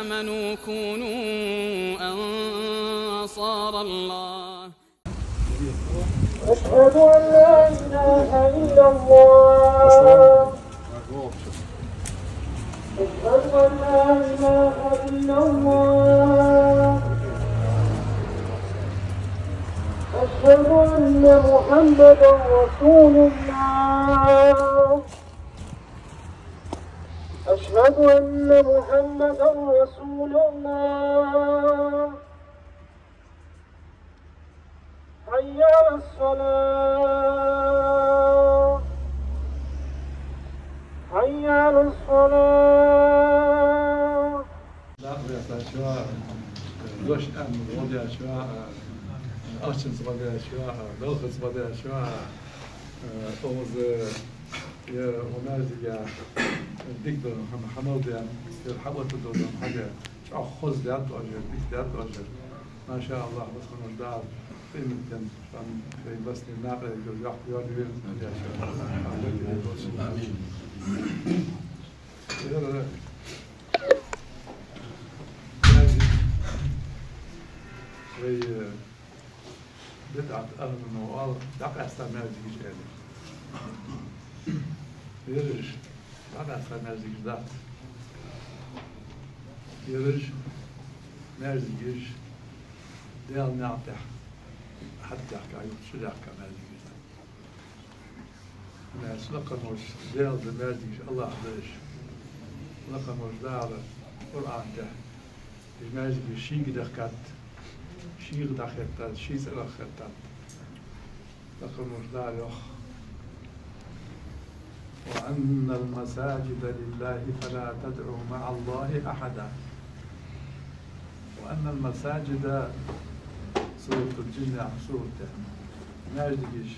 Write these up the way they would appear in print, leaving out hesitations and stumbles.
آمنوا كونوا أنصار الله. أشهد أن لا إله إلا الله. أشهد أن لا إله إلا الله. أشهد أن محمدا رسول الله. أشهد أن محمدا رسول الله. حي على الصلاة. حي على الصلاة. دوش أم غودي أشواء أشنس غودي أشواء دلخس غودي أشواء أوز يا ونازي يا دكتور محمد يا الحوت الدور حاجة شو خذ دات أجر دات أجر ما شاء الله بس من الدار في مكان عشان في بس الناقة يقول يحكي يقول يا شباب وي بدعة أغنى وقال دقع استعمال زيج يعني يرج دقع استعمال زيج ذات يرج مرزيج ديال نعطح حتى يحكي شو يحكي مرزيج ناس لقموش ديال مرزيج الله حدش لقموش دار قرآن ده مرزيج شيء دخلت شيء دخلت شيء دخلت لقموش دار يخ وأن المساجد لله فلا تدعوا مع الله أحدا وأن المساجد سورة الجن سورة ناجدش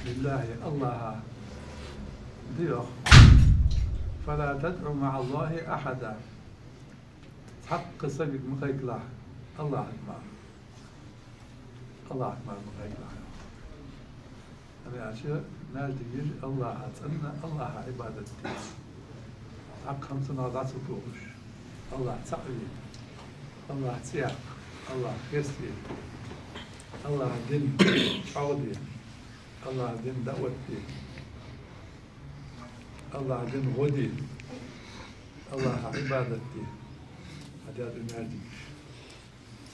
لله الله ديوخ فلا تدعوا مع الله أحدا حق سجد مخيكلا الله أكبر الله أكبر مخيكلا أنا أشياء ناجدش الله أتأنى الله عبادتي حق 5 نوضات سطوش الله تسعي الله تسيح الله خيستي الله دين عودي الله دين دعوتي الله دين غدي الله عبادتي هذا الماجد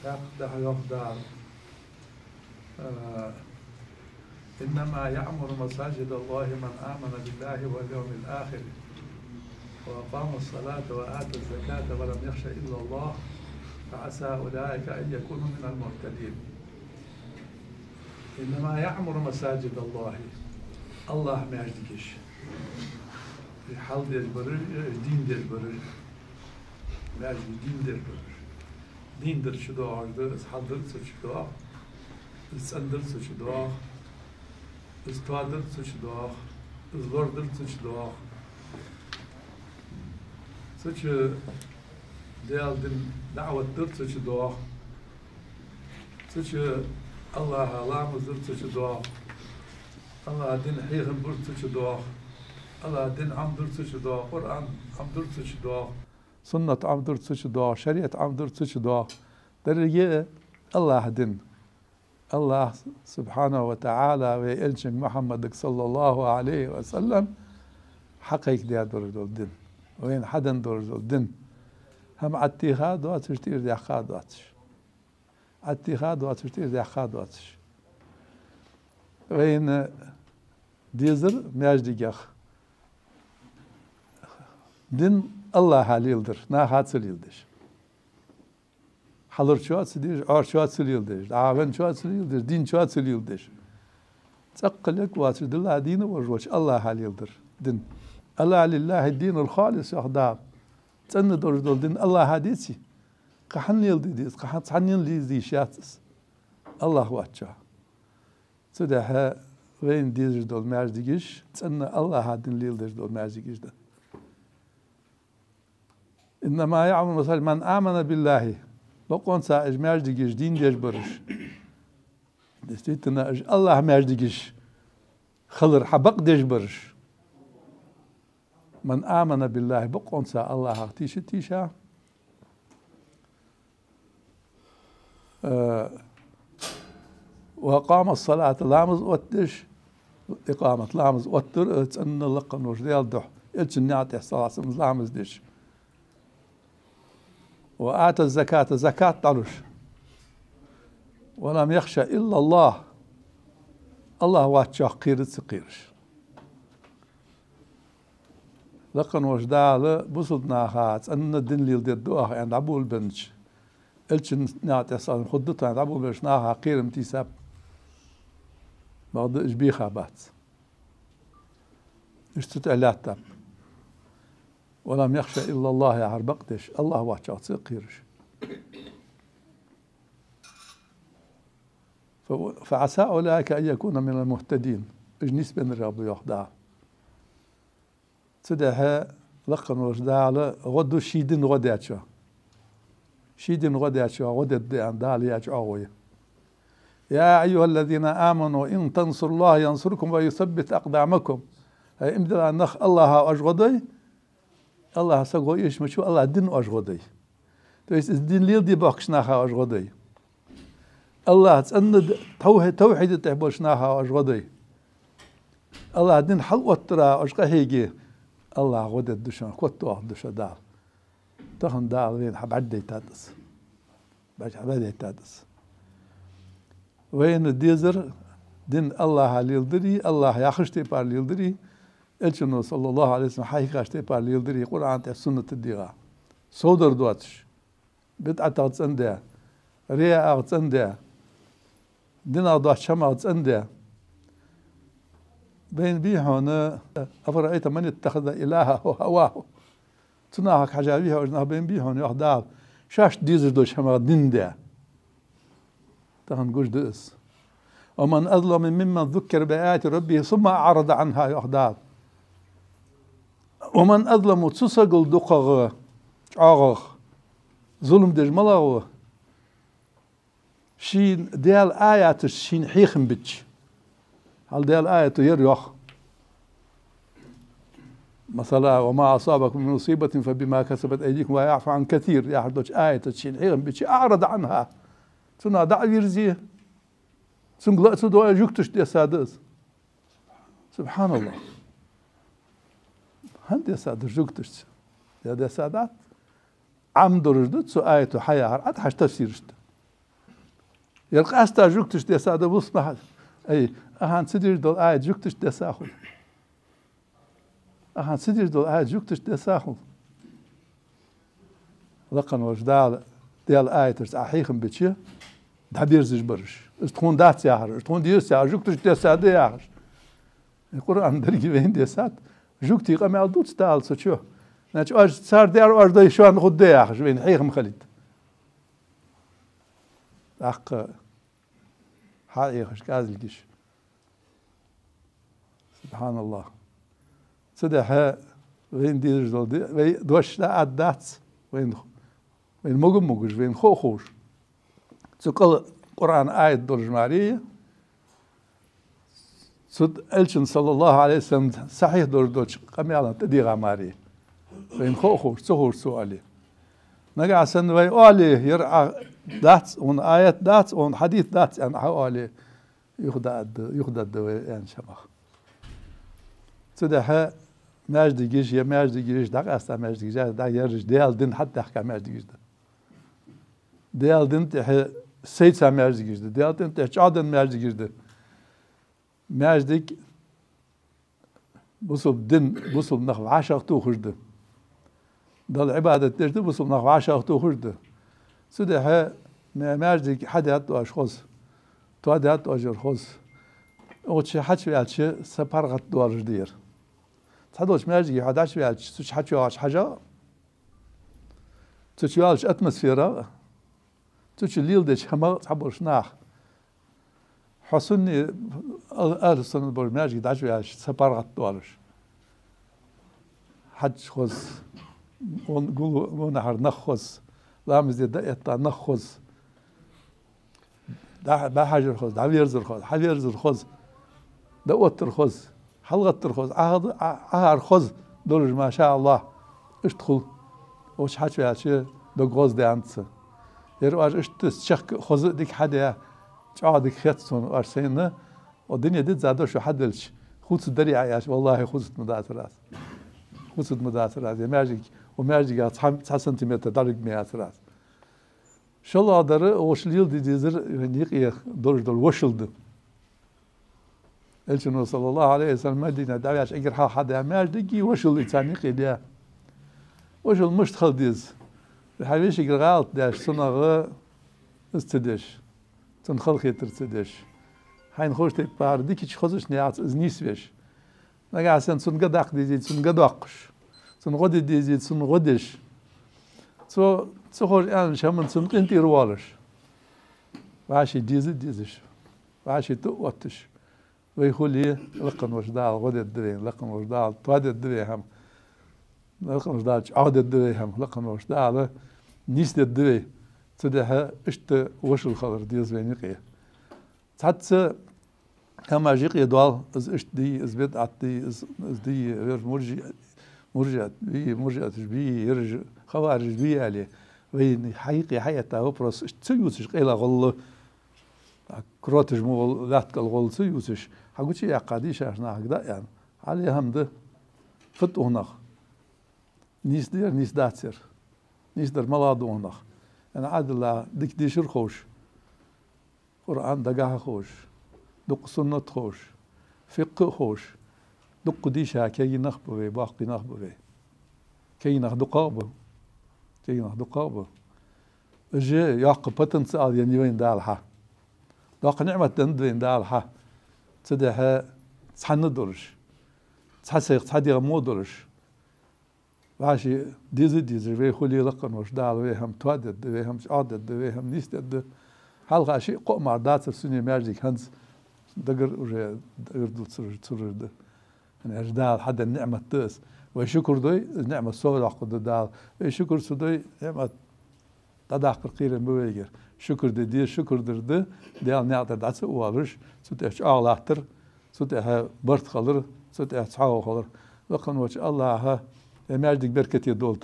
ساق ده يخدع إنما يعمر مساجد الله من آمن بالله واليوم الآخر وأقام الصلاة وآتى الزكاة ولم يخش إلا الله فعسى أولئك أن يكونوا من المهتدين. إنما يعمر مساجد الله الله ما يجدكش في حال دير برر دين دير برر ما يجد دين دير برر دين در شدوا عرض إصحاب در شدوا إسأندر شدوا إستوادر شدوا إزوردر شدوا سوچ ديال دين دعوة درت شدوا سوچ الله لام درت شدوا الله دين حيغن برت شدوا الله دين عم درت شدوا قرآن عم درت شدوا سنة عم درت شدوا شريعة عم درت شدوا درجة الله دين الله سبحانه وتعالى ويلشن محمد صلى الله عليه وسلم حقيق ديال درجة الدين وين حدا درجة الدين هم اتخاذ واتش تير دي اخاد واتش اتخاذ واتش تير دي اخاد واتش وين ديزر ماج ديجاخ دين الله حليلدر نا حاصل يلدش حلر شو اتسدير ار شو اتسل يلدش دعوان شو اتسل يلدش دين شو اتسل يلدش تقلك واتش دل دين وروش الله حليلدر دين الله لله الدين الخالص يخدع تن دور دين الله حديثي قحن يلدي ديس قحن صحنين لي شاتس الله واتشا تدها وين ديز دول مرزيجش تن الله هادين ليلدش دول مرزيجش ده إنما يعمل مثلا من آمن بالله بقون سا مرزيجش دين ديش برش دستيتنا الله مرزيجش خلر حبق ديش برش من آمن بالله بقون سا الله تيشا وقام الصلاة لامز وتش إقامة لامز وتر أن لقن وجدال دح الجنات الصلاة سمز لامز دش وآتى الزكاة زكاة طرش ولم يخشى إلا الله الله واتشا قيرت سقيرش لقن وجدال بصدنا هات أن الدين اللي يدوها عند أبو البنج الجنات الصلاة خدتها عند أبو البنج ناها قير متيساب بعض إجبيخها بات اشتت علاتب ولم يخشى إلا الله يا عربقتش الله واتشا سقيرش فعسى أولئك أن يكون من المهتدين اجنيس بين الرب يخدع تدها لقن وجدال غدو شيدين غداتشا شيدين غداتشا غدت دال يجعوي يا أيها الذين آمنوا إن تنصروا الله ينصركم ويثبت أقدامكم هاي امدلا نخ الله أجغدي الله سقو إيش مشو الله دين أجغدي تويس الدين ليل دي باقشناها أجغدي الله تسند توحيد تحبوشناها أجغدي الله دين حلوة ترى أجغهيجي الله غدت دشان كوتو دشا دار تهن دار وين حب عدي تادس باش عبادي تادس وين الديزر دين الله ليلدري الله ياخشتي بار ليلدري الجنو صلى الله عليه وسلم حي خاشتي بار ليلدري قرآن تاع سنة الديغا صودر دواتش بدعة تغتسنده رياء أغتسنده دين أضع شمع أغتسنده بين بيهون أفرأيت من اتخذ إلهه هواه تناهك حجابيها وجناه بين بيهون يحدال شاش ديزر دو شمع دين ده تهن قوش دئس ومن أظلم ممن ذكر بآيات ربه ثم أعرض عنها يحدال ومن أظلم تسقل دقغ عاغغ ظلم دجملغ شين ديال آيات شين حيخن بتش هل ديال آية يريخ مثلا وما أصابكم من مصيبة فبما كسبت أيديكم ويعفو عن كثير يا حدوش آية شين حيخن بتش أعرض عنها تنا دع يرزيه سنقلأ سدوا يجوكتش دي سادس سبحان الله هندي سادس جوكتش يا دي سادات عم درجدت سو آية حياة هرعت حش تفسيرشت يلقى أستا جوكتش دي سادس بصمح أي أهان سدير دول آية جوكتش دي ساخل أهان سدير دول آية جوكتش دي ساخل لقن وجدال ديال آية ترس أحيخن بتشي دابير زجبرش استخون دات ياهر استخون دير ساعة جوكتش دي سادة ياهر القرآن درجي وين دي ساد جوكتي قام يعدوت ستال سوشو ناچ أج صار ديار أج داي شوان خد دي ياهر وين حيخم خليد أق حقيقش كازلكش سبحان الله صدها وين دير جدول دي دوش لا أدات وين مقوش وين خوش تقول قرآن آية دول جمارية سد ألشن صلى الله عليه وسلم صحيح دوش قمي على تدي غماري وين خوش سهور سؤالي نقع سن وي أولي يرعى دات ون آيات دات ون حديث دات يعني أولي يخدد يعني شبخ سدها ماجد جيش يا ماجد جيش داق أستا ماجد جيش دا يرج ديال دين حتى حكا ماجد جيش ديال دين تح سيد سام ماجد جيش ديال دين تح عادن ماجد جيش ماجدك بصب دين بصب نخو عشق تو خرد دل عبادة تجد بصب نخو عشق تو خرد سدها ماجدك حدا هاتو أشخاص تو هدا هاتو أجر خاص وش حدش بيعتش سبارغت دوار جدير تحدوش ماجي حداش بيعتش تش حدش حاجة تشوالش أتموسفيرا تش الليل ديش هما تحبوش ناح حسني أرسل البرنامج داش بيعتش سبارغت دوارش حدش خز ونقول نحر نخز لامز يتا نخز دا بحاجر خز دا بيرزر خز حبيرزر خز دا وتر خز حلقة خز عهر خز دولج ما شاء الله اشتخل وش حاجة شيء دا غوز دي أنت يرواج اشتس شخ خذ ديك حدا عادك خيتون وارسينا والدنيا دي زادوا شو حدلش خوت الدري عياش والله خوت مداترات خوت مداترات يا ماجيك وماجيك 9 سنتيمتر درج مياترات شو الله در وشليل دي ديزر ينيق دور وشلد الشنو صلى الله عليه وسلم مدينة دعياش اجر حدا ماجيك وشل تانيق دي وشل مش تخلديز الحبيش يقرأت داش صنعة استدش تنخلقي ترتدش حين خوش تبار ديك تخزش نيات نيسويش نجا سن قداق ديزيد سن قداقش سن غد ديزيد سن غدش تو خوش يعني شمن سن قنتي روالش وعشي ديزش وعشي تقوتش ويخلي لقن وجدال غد الدرين لقن وجدال طاد الدرين لقن وجدال عاد الدرين لقن وجدال نيست الدرين تدها اشت وش الخضر ديز بينيقيه تحت كما جيقي دوال از اشت دي از بيت عطي از دي غير مرجع تشبيه يرجع خوارج بيه عليه وين حقيقي حياته وبرس اشت سيوسش قيلا غل كروتش مو لاتك الغل سيوسش حقوشي يا قاديش عشنا هكذا يعني عليه همده فتو هناك نيس دير نيس داتسر نيس در ملادو هناك أنا عاد الله ديك ديشر خوش قرآن دقاه خوش دق سنة خوش فقه خوش دق ديشها كي نخبوه باقي نخبوه كي نخدقابه كي نخدقابه اجي يعقب بتنسال يعني وين دالها داق نعمة تندوين دالها تدها تحندرش تحسيق تحدي غمودرش واشي ديزي ويخلي لقن وش دال ويهم توادد ويهم عادد ويهم نيستد حلقة شيء قمر داتر سني ماجيك هنز دقر دو تصرر ده يعني اجدال حدا النعمة تس وشكر دوي النعمة صور عقد دال شكر سدوي نعمة تداق قير بويجر شكر دي شكر ده دال نعت داتس والرش ستح عالاتر ستح برت خلر ستح تعاو خلر لقن وش الله ماجدك بركتي دولت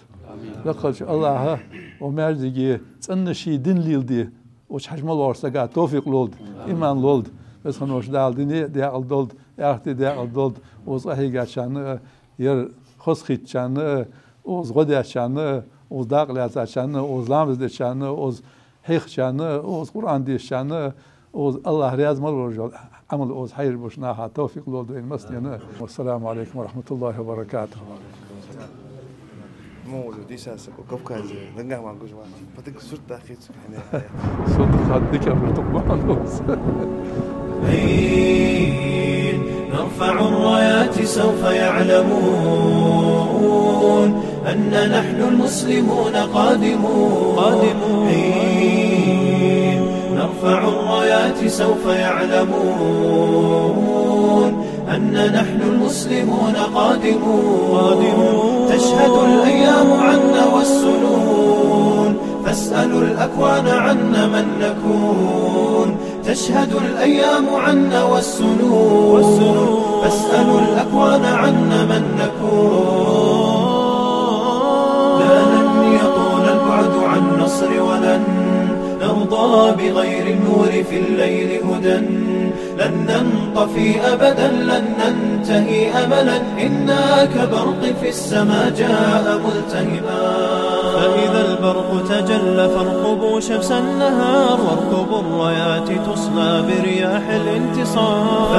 لقلش الله وماجدك تسن شي دين ليلدي وش حجم الله ورسقا توفيق لولد إيمان لولد بس خنوش دال ديني ديال دولد اختي ديال دولد وصحيح عشان ير خسخيت عشان وز غدي عشان وز داقل عشان وز لامز عشان وز حيخ عشان وز قرآن دي عشان وز الله رياض مرور عمل وز حير بشناها توفيق لولد المسجد والسلام عليكم ورحمة الله وبركاته مو دي ساسك وكفكاز نرجع مع جوز واحد فتك صرت أخيت يعني صوت خدك برتقبان نرفع الرايات سوف يعلمون أن نحن المسلمون قادمون نرفع الرايات سوف يعلمون أن نحن المسلمون قادمون تشهد الأيام عنا والسنون فاسألوا الأكوان عنا من نكون تشهد الأيام عنا والسنون فاسألوا الأكوان عنا من نكون لا لن يطول البعد عن نصر ولن نرضى بغير النور في الليل هدى لن ننطفي أبدا لن ننتهي أملا إنا كبرق في السماء جاء ملتهبا فإذا البرق تجلى فارقبوا شمس النهار واركبوا الرايات تصلى برياح الانتصار